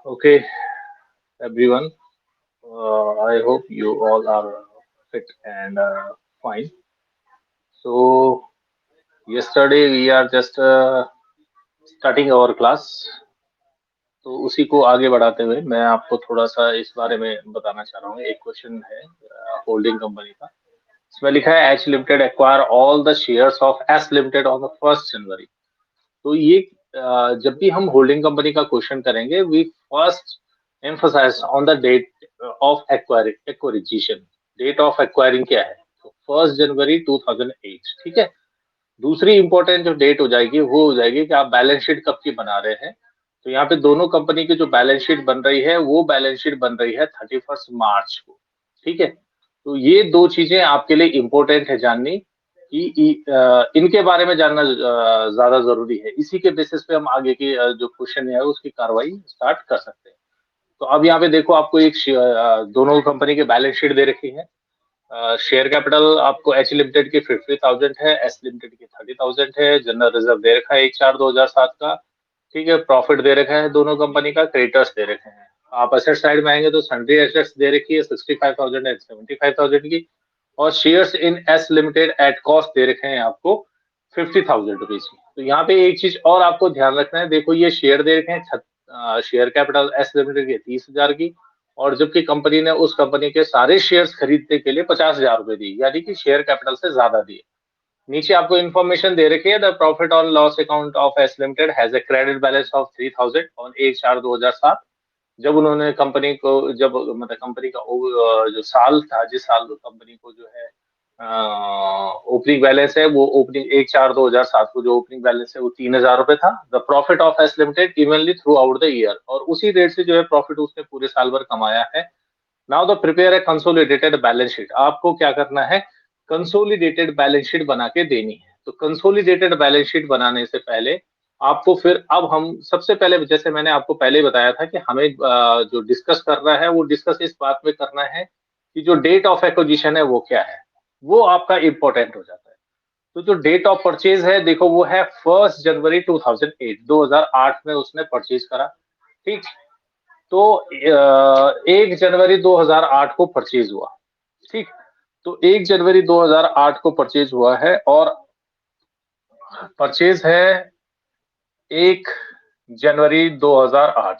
Okay, everyone. I hope you all are fit and fine. So, yesterday we are just starting our class. तो उसी को आगे बढ़ाते हुए मैं आपको थोड़ा सा इस बारे में बताना चाह रहा हूँ। एक क्वेश्चन है होल्डिंग कंपनी का। इसमें लिखा है H limited acquire all the shares of S limited on the 1 January. तो ये जब भी हम होल्डिंग कंपनी का क्वेश्चन करेंगे we first emphasise on the date of acquiring. Date of acquiring क्या है? तो 1 जनवरी 2008। ठीक है। दूसरी इंपॉर्टेंट जो डेट हो जाएगी वो हो जाएगी कि आप बैलेंस शीट कब की बना रहे हैं। तो यहाँ पे दोनों कंपनी की जो बैलेंस शीट बन रही है वो बैलेंस शीट बन रही है 31 मार्च को। ठीक है। तो ये दो चीजें आपके लिए इंपॉर्टेंट है जाननी कि इनके बारे में जानना ज्यादा जरूरी है। इसी के बेसिस पे हम आगे की जो क्वेश्चन है उसकी कार्रवाई स्टार्ट कर सकते हैं। तो अब यहाँ पे देखो आपको एक दोनों कंपनी के बैलेंस शीट दे रखी है। शेयर कैपिटल आपको एच लिमिटेड की 50,000 है, एस लिमिटेड की 30,000 है। जनरल रिजर्व दे रखा है 1/4/2007 का। ठीक है। प्रॉफिट दे रखा है दोनों कंपनी का, क्रेडिटर्स दे रखे हैं। आप असेट साइड में आएंगे तो सन्ड्री एसेट्स दे रखी है 65,000 एंड 75,000 की। और shares in S limited at cost दे रखे हैं आपको 50,000 रुपीज की। तो यहाँ पे एक चीज और आपको ध्यान रखना है। देखो ये शेयर दे रखे हैं शेयर कैपिटल एस लिमिटेड की 30,000 की। और जबकि कंपनी ने उस कंपनी के सारे शेयर्स खरीदने के लिए 50,000 रुपए दी, यानी कि शेयर कैपिटल से ज्यादा दिए। नीचे आपको इन्फॉर्मेशन दे रखी है the profit on loss account of S limited has a credit balance of 3,000 on 1/4/2007। जब उन्होंने कंपनी को जब मतलब कंपनी का जो साल था, जिस साल कंपनी को जो है ओपनिंग बैलेंस है वो ओपनिंग 1/4/2007 को जो ओपनिंग बैलेंस है वो 3,000 रुपए था। The profit of S limited evenly through out the year, और उसी रेट से जो है प्रॉफिट उसने पूरे साल भर कमाया है। Now the prepare a consolidated balance sheet. आपको क्या करना है? कंसोलिडेटेड बैलेंस शीट बना के देनी है। तो कंसोलिडेटेड बैलेंस शीट बनाने से पहले आपको फिर अब हम सबसे पहले जैसे मैंने आपको पहले बताया था कि हमें जो डिस्कस करना है वो डिस्कस इस बात में करना है कि जो डेट ऑफ एक्विजिशन है वो क्या है। वो आपका इंपॉर्टेंट हो जाता है। तो जो डेट ऑफ परचेज है देखो वो है 1 जनवरी 2008, 2008 में उसने परचेज करा। ठीक। तो 1 जनवरी 2008 को परचेज हुआ। ठीक। तो 1 जनवरी 2008 को परचेज हुआ है और परचेज है 1 जनवरी 2008।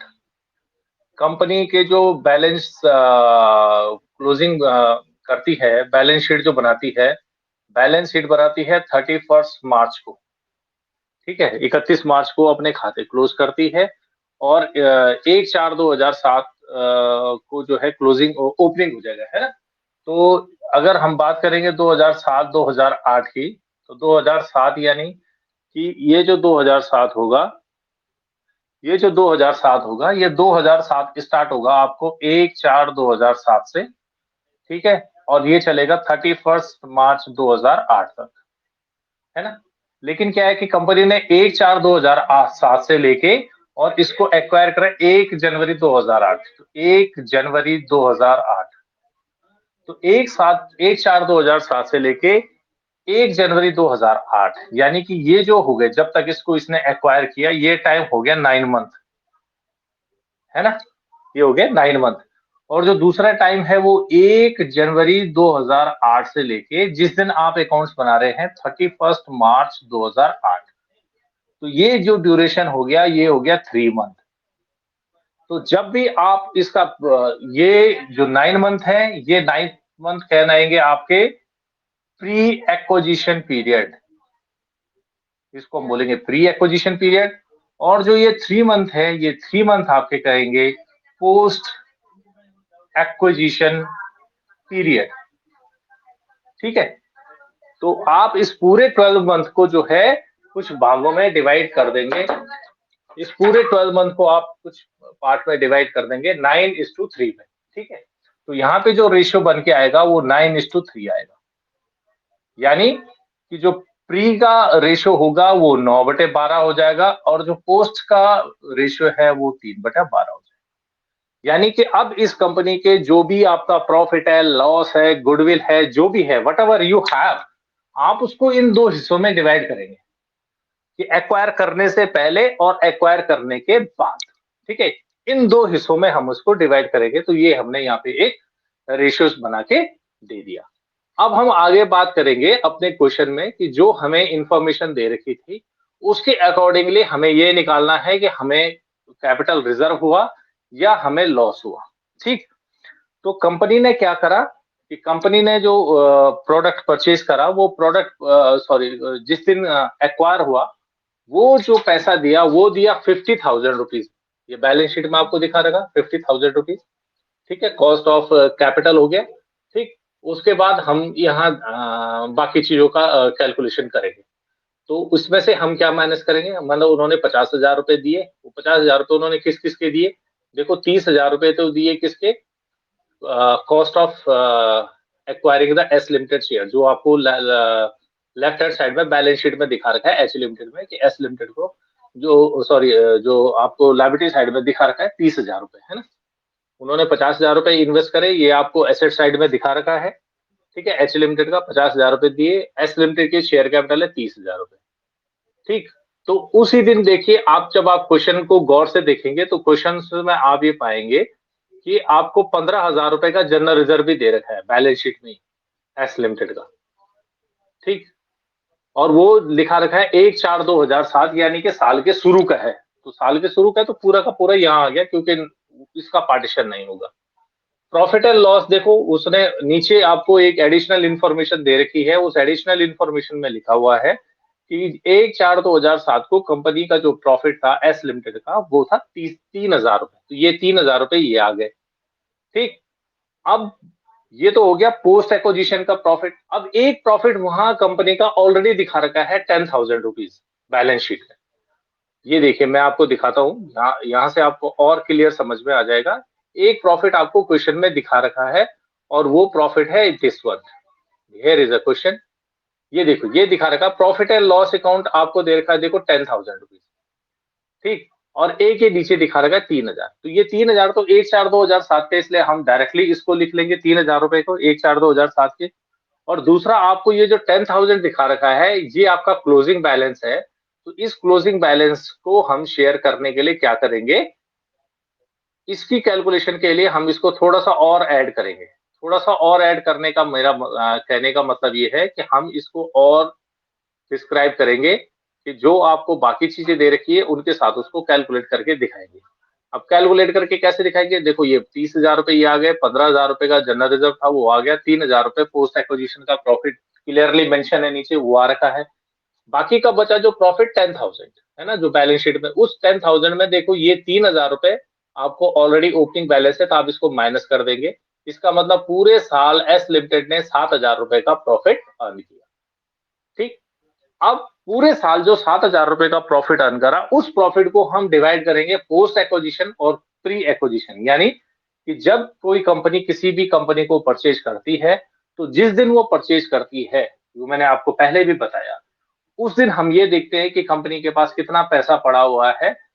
कंपनी के जो बैलेंस क्लोजिंग करती है, बैलेंस शीट जो बनाती है, बैलेंस शीट बनाती है 31 मार्च को। ठीक है। 31 मार्च को अपने खाते क्लोज करती है और 1/4/2007 को जो है क्लोजिंग ओपनिंग हो जाएगा, है ना। तो अगर हम बात करेंगे 2007-2008 की, तो 2007 यानी कि ये जो 2007 होगा ये 2007 स्टार्ट होगा आपको 1/4/2007 से। ठीक है। और ये चलेगा 31 मार्च 2008 तक, है ना। लेकिन क्या है कि कंपनी ने 1/4/2007 से लेके और इसको एक्वायर करा 1 जनवरी 2008। तो 1 जनवरी 2008, तो 1/4/2007 से लेके 1 जनवरी 2008, यानी कि ये जो हो गए जब तक इसको इसने एक्वायर किया ये टाइम हो गया 9 मंथ, है ना। ये हो गया 9 मंथ। और जो दूसरा टाइम है वो 1 जनवरी 2008 से लेके जिस दिन आप अकाउंट्स बना रहे हैं 31 मार्च 2008। तो ये जो ड्यूरेशन हो गया ये हो गया 3 मंथ। तो जब भी आप इसका ये जो 9 मंथ है ये 9 मंथ कहलाएंगे आपके प्री एक्विजिशन पीरियड। इसको हम बोलेंगे प्री एक्विजिशन पीरियड। और जो ये 3 मंथ है ये 3 मंथ आपके कहेंगे पोस्ट एक्विजिशन पीरियड। ठीक है। तो आप इस पूरे 12 मंथ को जो है कुछ भागों में डिवाइड कर देंगे। इस पूरे 12 मंथ को आप कुछ पार्ट में डिवाइड कर देंगे 9:3 में। ठीक है। तो यहाँ पे जो रेशियो बन के आएगा वो 9:3 आएगा। यानी कि जो प्री का रेशियो होगा वो 9/12 हो जाएगा और जो पोस्ट का रेशियो है वो 3/12 हो जाएगा। यानी कि अब इस कंपनी के जो भी आपका प्रॉफिट है, लॉस है, गुडविल है, जो भी है वट एवर यू हैव, आप उसको इन दो हिस्सों में डिवाइड करेंगे कि एक्वायर करने से पहले और एक्वायर करने के बाद। ठीक है। इन दो हिस्सों में हम उसको डिवाइड करेंगे। तो ये हमने यहाँ पे एक रेशियोज बना के दे दिया। अब हम आगे बात करेंगे अपने क्वेश्चन में कि जो हमें इंफॉर्मेशन दे रखी थी उसके अकॉर्डिंगली हमें ये निकालना है कि हमें कैपिटल रिजर्व हुआ या हमें लॉस हुआ। ठीक, तो कंपनी ने क्या करा कि कंपनी ने जो प्रोडक्ट परचेज करा वो प्रोडक्ट सॉरी जिस दिन एक्वायर हुआ वो जो पैसा दिया वो दिया 50,000 रुपीज। ये बैलेंस शीट में आपको दिखा रहेगा 50,000 रुपीज। ठीक है, कॉस्ट ऑफ कैपिटल हो गया। ठीक, उसके बाद हम यहाँ बाकी चीजों का कैलकुलेशन करेंगे। तो उसमें से हम क्या माइनस करेंगे, मतलब उन्होंने 50,000 रुपए दिए, वो 50,000 रुपए उन्होंने किस किस के दिए, देखो 30,000 रुपए तो दिए किसके, cost of acquiring the S limited share, जो आपको लेफ्ट हैंड साइड में बैलेंस शीट में दिखा रखा है एच लिमिटेड में कि एस लिमिटेड को जो सॉरी जो आपको लाइबिलिटी साइड में दिखा रखा है 30,000 रुपए, है ना। उन्होंने 50,000 रुपए इन्वेस्ट करे, ये आपको एसेट साइड में दिखा रखा है। ठीक है, एच लिमिटेड का 50,000 रुपए दिए, एस लिमिटेड की शेयर कैपिटल है 30,000 रुपए। ठीक, तो उसी दिन देखिए आप, जब आप क्वेश्चन को गौर से देखेंगे तो क्वेश्चन में आप ये पाएंगे कि आपको 15,000 रुपए का जनरल रिजर्व भी दे रखा है बैलेंस शीट में एस लिमिटेड का। ठीक, और वो लिखा रखा है 1/4/2007, यानी कि साल के शुरू का है। तो साल के शुरू का है तो पूरा का पूरा यहाँ आ गया, क्योंकि इसका पार्टीशन नहीं होगा। प्रॉफिट एंड लॉस देखो, उसने नीचे आपको एक एडिशनल इंफॉर्मेशन दे रखी है, उस एडिशनल इंफॉर्मेशन में लिखा हुआ है कि 1/4/2007 को कंपनी का जो प्रॉफिट था एस लिमिटेड का वो था 3,000 रुपए। तो ये 3,000 रुपए ये आ गए। ठीक, अब ये तो हो गया पोस्ट एक्विजिशन का प्रॉफिट। अब एक प्रॉफिट वहां कंपनी का ऑलरेडी दिखा रखा है 10,000 रुपीज बैलेंस शीट में। ये देखिए मैं आपको दिखाता हूँ, यहाँ से आपको और क्लियर समझ में आ जाएगा। एक प्रॉफिट आपको क्वेश्चन में दिखा रखा है और वो प्रॉफिट है this one. Here is a question. ये देखो ये दिखा रखा प्रॉफिट एंड लॉस अकाउंट आपको दे रखा है, देखो 10,000 रुपीज। ठीक, और ए के नीचे दिखा रखा है 3,000। तो ये 3,000 तो 1/4/2007 के, इसलिए हम डायरेक्टली इसको लिख लेंगे 3,000 रुपए को 1/4/2007 के। और दूसरा आपको ये जो 10,000 दिखा रखा है ये आपका क्लोजिंग बैलेंस है। तो इस क्लोजिंग बैलेंस को हम शेयर करने के लिए क्या करेंगे, इसकी कैलकुलेशन के लिए हम इसको थोड़ा सा और ऐड करेंगे। थोड़ा सा और ऐड करने का मेरा कहने का मतलब ये है कि हम इसको और डिस्क्राइब करेंगे कि जो आपको बाकी चीजें दे रखी है उनके साथ उसको कैलकुलेट करके दिखाएंगे। अब कैलकुलेट करके कैसे दिखाएंगे, देखो ये 30,000 रुपए ये आ गए, 15,000 रुपए का जनरल रिजर्व था वो आ गया, 3,000 रुपए पोस्ट एक्विजिशन का प्रॉफिट क्लियरली मेंशन है नीचे वो आ रखा है। बाकी का बचा जो प्रॉफिट 10,000 है ना, जो बैलेंस शीट में, उस 10,000 में देखो ये 3,000 रुपए आपको ऑलरेडी ओपनिंग बैलेंस है तो आप इसको माइनस कर देंगे। इसका मतलब पूरे साल एस लिमिटेड ने 7,000 रुपए का प्रॉफिट अर्न किया। ठीक, अब पूरे साल जो 7,000 रुपए का प्रॉफिट अर्न करा उस प्रॉफिट को हम डिवाइड करेंगे पोस्ट एक्विजिशन और प्री एक्विजिशन, यानी कि जब कोई कंपनी किसी भी कंपनी को परचेज करती है तो जिस दिन वो परचेज करती है, जो मैंने आपको पहले भी बताया, उस दिन हम ये देखते हैं कि कंपनी के पास कितना पैसा पड़ा हुआ है,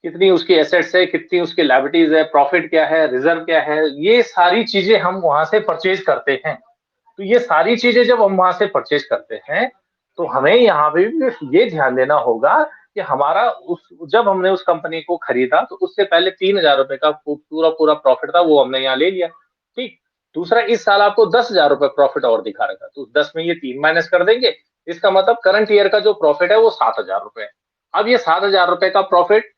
कितनी उसकी एसेट्स है, कितनी उसकी लायबिलिटीज है, प्रॉफिट क्या है, रिजर्व क्या है, ये सारी चीजें हम वहां से परचेज करते हैं। तो ये सारी चीजें जब हम वहां से परचेज करते हैं तो हमें यहाँ पे भी ये ध्यान देना होगा कि हमारा उस जब हमने उस कंपनी को खरीदा तो उससे पहले 3,000 रुपए का पूरा पूरा प्रॉफिट था वो हमने यहाँ ले लिया। ठीक, दूसरा इस साल आपको 10,000 रुपए प्रॉफिट और दिखा रखा, तो 10 में ये 3 माइनस कर देंगे। इसका मतलब करंट ईयर का जो प्रॉफिट है वो 7,000 रुपए है। अब ये 7,000 रुपए का प्रॉफिट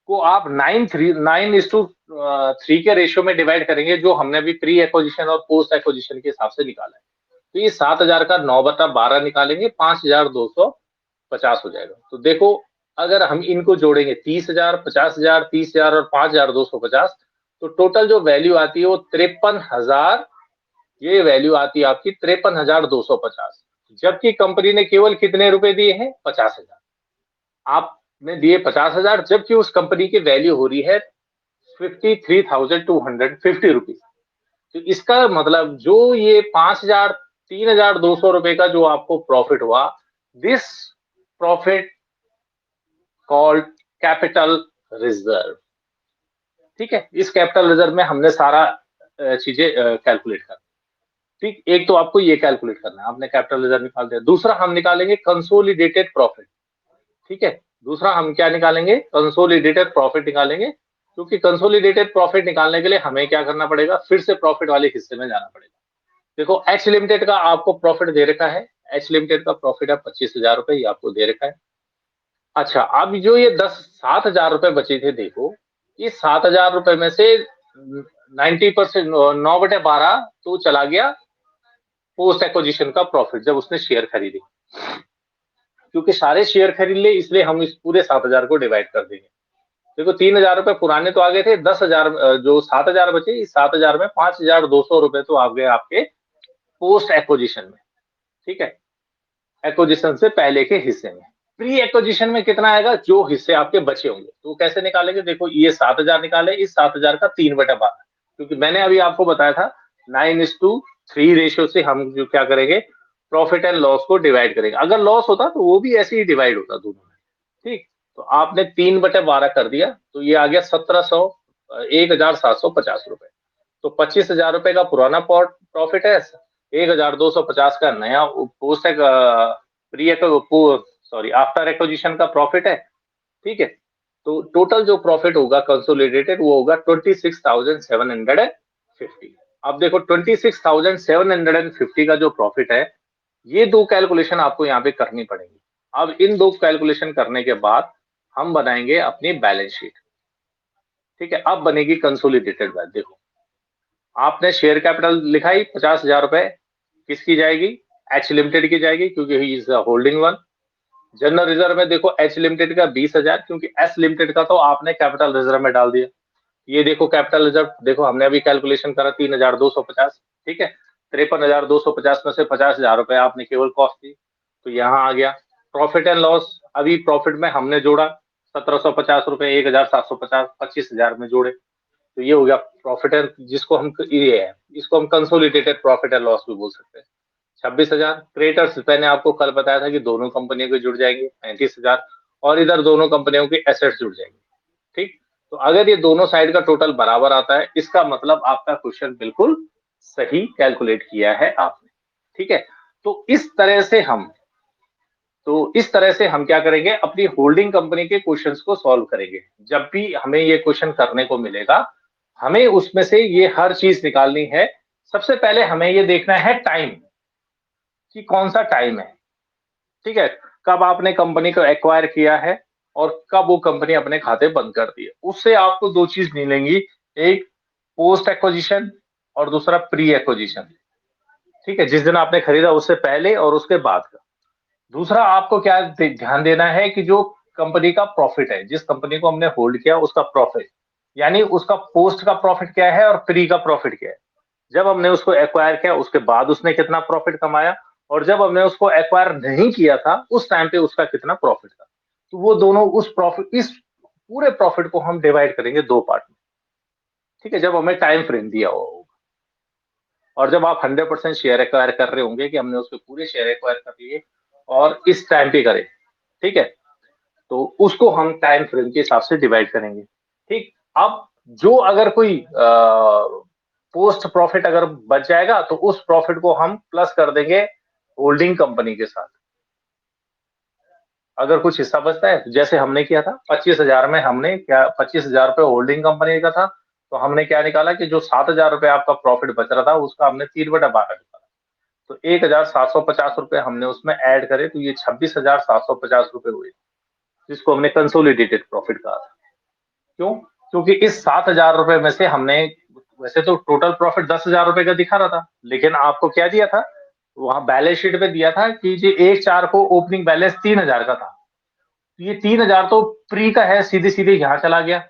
को आप 9:3 के रेशियो में डिवाइड करेंगे, जो हमने अभी प्री एक्विजिशन और पोस्ट एक्विजिशन के हिसाब से निकाला है। तो ये 7,000 का 9/12 निकालेंगे, 5,250 हो जाएगा। तो देखो अगर हम इनको जोड़ेंगे 30,000, 50,000, 30,000 और 5,250, तो टोटल जो वैल्यू आती है वो 53,000, ये वैल्यू आती है आपकी 53,250। जबकि कंपनी ने केवल कितने रुपए दिए हैं, 50,000। आपने दिए 50,000 जबकि उस कंपनी की वैल्यू हो रही है 53,250 रुपीज। तो इसका मतलब जो ये 5,000 3,200 रुपए का जो आपको प्रॉफिट हुआ, this profit called capital reserve. ठीक है, इस कैपिटल रिजर्व में हमने सारा चीजें कैलकुलेट करना। ठीक, एक तो आपको ये कैलकुलेट करना है, आपने कैपिटल रिजर्व निकाल दिया। दूसरा हम निकालेंगे कंसोलिडेटेड प्रॉफिट। ठीक है, दूसरा हम क्या निकालेंगे, कंसोलिडेटेड प्रॉफिट निकालेंगे। क्योंकि कंसोलिडेटेड प्रॉफिट निकालने के लिए हमें क्या करना पड़ेगा, फिर से प्रॉफिट वाले हिस्से में जाना पड़ेगा। देखो एच लिमिटेड का आपको प्रॉफिट दे रखा है, एच लिमिटेड का प्रॉफिट है 25,000 रुपए, ये आपको दे रखा है। अच्छा, अब जो ये 7,000 रुपए बचे थे, देखो ये 7,000 रुपए में से 90%, 9/12 तो चला गया पोस्ट एक्विजिशन का प्रॉफिट, जब उसने शेयर खरीदे। क्योंकि सारे शेयर खरीद ले, इसलिए हम इस पूरे 7,000 को डिवाइड कर देंगे। देखो 3,000 रुपए पुराने तो आ गए थे, 10,000 जो 7,000 बचे, इस 7,000 में 5,200 रुपए तो आ गए आपके पोस्ट एक्विजिशन में। ठीक है, एक्विजिशन से पहले के हिस्से में। प्री एक्विजिशन में कितना आएगा, जो हिस्से आपके बचे होंगे, तो कैसे निकालेंगे, देखो ये 7,000 निकाले, इस 7,000 का 3/12, क्योंकि मैंने अभी आपको बताया था 9:3 रेशियो से हम जो क्या करेंगे, प्रॉफिट एंड लॉस को डिवाइड करेंगे। अगर लॉस होता तो वो भी ऐसे ही डिवाइड होता दोनों में। ठीक, तो आपने 3/12 कर दिया, तो ये आ गया 1,750 रुपए। तो 25,000 रुपए का पुराना प्रॉफिट है, 1,250 का नया post pre sorry after acquisition का प्रॉफिट है। ठीक है, तो टोटल जो प्रॉफिट होगा कंसोलिडेटेड, वो होगा 26,750। अब देखो 26,750 का जो प्रॉफिट है, ये दो कैलकुलेशन आपको यहाँ पे करनी पड़ेगी। अब इन दो कैलकुलेशन करने के बाद हम बनाएंगे अपनी बैलेंस शीट। ठीक है, अब बनेगी कंसोलिडेटेड बैलेंस। देखो आपने शेयर कैपिटल लिखा ही 50,000 रुपए, किसकी जाएगी, एच लिमिटेड की जाएगी, क्योंकि he is holding one. General reserve में देखो एच लिमिटेड का 20,000, क्योंकि एस लिमिटेड का तो आपने कैपिटल रिजर्व में डाल दिया। ये देखो कैपिटल रिजर्व, देखो हमने अभी कैलकुलेशन करा 3,250। ठीक है, 53,250 में से 50,000 रुपए आपने केवल कॉस्ट दी, तो यहाँ आ गया। प्रॉफिट एंड लॉस, अभी प्रॉफिट में हमने जोड़ा 1,750 रुपए, 1,750, 25,000 में जोड़े, तो ये हो गया प्रॉफिट एंड, जिसको हम ये है, इसको हम कंसोलिडेटेड प्रॉफिट एंड लॉस भी बोल सकते हैं। 26,000 क्रेडिटर्स, मैंने आपको कल बताया था कि दोनों कंपनियों के जुड़ जाएंगे 35,000, और इधर दोनों कंपनियों के एसेट्स जुड़ जाएंगे। ठीक, तो अगर ये दोनों साइड का टोटल बराबर आता है, इसका मतलब आपका क्वेश्चन बिल्कुल सही कैलकुलेट किया है आपने। ठीक है, तो इस तरह से हम क्या करेंगे, अपनी होल्डिंग कंपनी के क्वेश्चंस को सॉल्व करेंगे। जब भी हमें ये क्वेश्चन करने को मिलेगा, हमें उसमें से ये हर चीज निकालनी है। सबसे पहले हमें ये देखना है टाइम, कि कौन सा टाइम है। ठीक है, कब आपने कंपनी को एक्वायर किया है और कब वो कंपनी अपने खाते बंद कर दी है। उससे आपको दो चीज मिलेंगी, एक पोस्ट एक्विजिशन और दूसरा प्री एक्विजिशन। ठीक है, जिस दिन आपने खरीदा उससे पहले और उसके बाद का। दूसरा आपको क्या ध्यान देना है कि जो कंपनी का प्रॉफिट है, जिस कंपनी को हमने होल्ड किया उसका प्रॉफिट, यानी उसका पोस्ट का प्रॉफिट क्या है और प्री का प्रॉफिट क्या है। जब हमने उसको एक्वायर किया उसके बाद उसने कितना प्रॉफिट कमाया, और जब हमने उसको एक्वायर नहीं किया था उस टाइम पे उसका कितना प्रॉफिट था। तो वो दोनों उस प्रॉफिट, इस पूरे प्रॉफिट को हम डिवाइड करेंगे दो पार्ट में। ठीक है, जब हमें टाइम फ्रेम दिया हो, और जब आप 100% शेयर एक्वायर कर रहे होंगे कि हमने उसके पूरे शेयर एक्वायर कर लिए और इस टाइम पे करें। ठीक है, तो उसको हम टाइम फ्रेम के हिसाब से डिवाइड करेंगे। ठीक, अब जो अगर कोई पोस्ट प्रॉफिट अगर बच जाएगा, तो उस प्रॉफिट को हम प्लस कर देंगे होल्डिंग कंपनी के साथ। अगर कुछ हिस्सा बचता है, जैसे हमने किया था 25,000 में, हमने क्या 25,000 रुपए होल्डिंग कंपनी का था, तो हमने क्या निकाला कि जो 7,000 रुपए आपका प्रॉफिट बच रहा था उसका हमने 3/12 निकाला। तो 1,750 रुपए हमने उसमें ऐड करे, तो ये 26,750 रुपए हुए, जिसको हमने कंसोलिडेटेड प्रॉफिट कहा था। क्यों, क्योंकि इस 7,000 रुपए में से हमने, वैसे तो टोटल प्रॉफिट 10,000 रुपए का दिखा रहा था, लेकिन आपको क्या दिया था, वहां बैलेंस शीट पे दिया था कि जी 1/4 को ओपनिंग बैलेंस 3,000 का था। तो ये 3,000 तो प्री का है, सीधे सीधे यहां चला गया।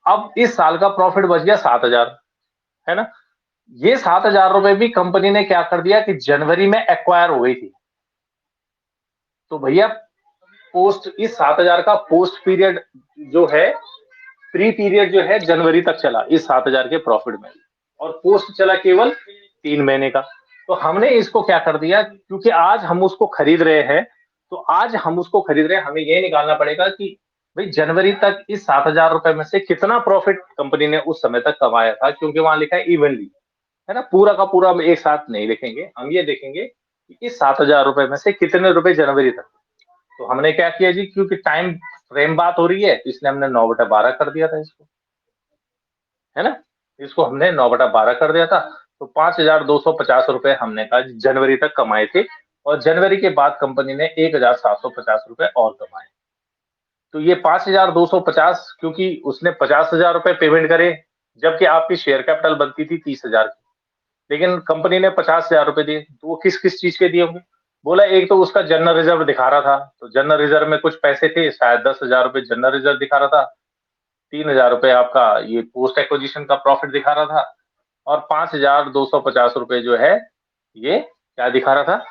अब इस साल का प्रॉफिट बच गया 7,000, है ना। ये 7,000 रुपए भी कंपनी ने क्या कर दिया कि जनवरी में एक्वायर हो गई थी। तो भैया पोस्ट, इस 7,000 का पोस्ट पीरियड जो है, प्री पीरियड जो है जनवरी तक चला इस 7,000 के प्रॉफिट में, और पोस्ट चला केवल 3 महीने का। तो हमने इसको क्या कर दिया, क्योंकि आज हम उसको खरीद रहे हैं, तो आज हम उसको खरीद रहे हैं, हमें ये निकालना पड़ेगा कि भाई जनवरी तक इस 7,000 रुपए में से कितना प्रॉफिट कंपनी ने उस समय तक कमाया था, क्योंकि वहां लिखा है इवनली, है ना, पूरा का पूरा हम एक साथ नहीं लिखेंगे, हम ये देखेंगे कि इस 7,000 रुपए में से कितने रुपए जनवरी तक। तो हमने क्या किया जी, क्योंकि टाइम फ्रेम बात हो रही है, तो इसलिए हमने 9/12 कर दिया था इसको। है ना। इसको हमने 9/12 कर दिया था, तो 5,250 रुपए हमने कहा जनवरी तक कमाए थे, और जनवरी के बाद कंपनी ने 1,750 रुपए और कमाए। तो ये 5,250, क्योंकि उसने 50,000 रुपए पेमेंट करे, जबकि आपकी शेयर कैपिटल बनती थी 30,000 की, लेकिन कंपनी ने 50,000 रुपए दिए, तो वो किस किस चीज के दिए होंगे। बोला एक तो उसका जनरल रिजर्व दिखा रहा था, तो जनरल रिजर्व में कुछ पैसे थे, शायद 10,000 रुपए जनरल रिजर्व दिखा रहा था, 3,000 रुपए आपका ये पोस्ट एक्विजिशन का प्रॉफिट दिखा रहा था, और 5,250 रुपए जो है ये क्या दिखा रहा था,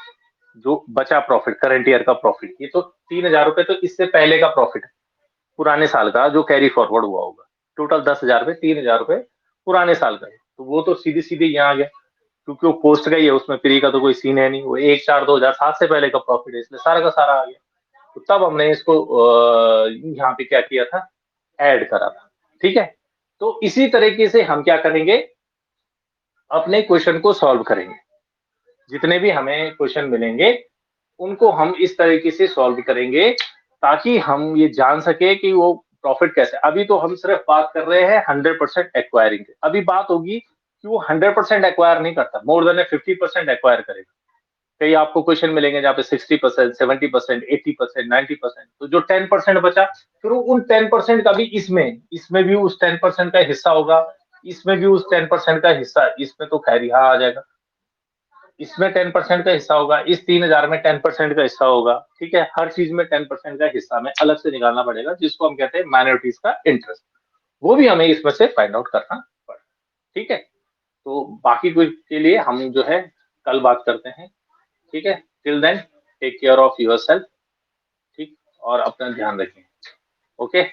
जो बचा प्रॉफिट, करंट ईयर का प्रॉफिट। ये तो 3,000 रुपए तो इससे पहले का प्रॉफिट है, पुराने साल का जो कैरी फॉरवर्ड हुआ होगा। टोटल 10,000 रुपए, 3,000 रुपए पुराने साल का है, तो वो तो सीधे सीधे यहाँ आ गया, क्योंकि वो पोस्ट का ही है, उसमें फ्री का तो कोई सीन है नहीं, वो 1/4/2007 से पहले का प्रॉफिट है, इसलिए सारा का सारा आ गया। तो तब हमने इसको यहाँ पे क्या किया था, ऐड करा था। ठीक है, तो इसी तरीके से हम क्या करेंगे, अपने क्वेश्चन को सॉल्व करेंगे। जितने भी हमें क्वेश्चन मिलेंगे उनको हम इस तरीके से सॉल्व करेंगे, ताकि हम ये जान सके कि वो प्रॉफिट कैसे। अभी तो हम सिर्फ बात कर रहे हैं 100% एक्वायरिंग की, अभी बात होगी कि वो 100% एक्वायर नहीं करता, मोर देन 50% एक्वायर करेगा। कई आपको क्वेश्चन मिलेंगे जहाँ पे 60%, 70%, 80%, 90%, तो जो 10% बचा, फिर उन 10% का भी इसमें इसमें भी उस 10% का हिस्सा होगा, इसमें भी उस 10% का हिस्सा, इसमें तो खैर यहाँ आ जाएगा, इसमें 10% का हिस्सा होगा, इस 3,000 में 10% का हिस्सा होगा। ठीक है, हर चीज में 10% का हिस्सा हमें अलग से निकालना पड़ेगा, जिसको हम कहते हैं माइनॉरिटीज का इंटरेस्ट, वो भी हमें इसमें से फाइंड आउट करना पड़ेगा। ठीक है, तो बाकी कुछ के लिए हम जो है कल बात करते हैं। ठीक है, till then take care of yourself. ठीक, और अपना ध्यान रखें। ओके।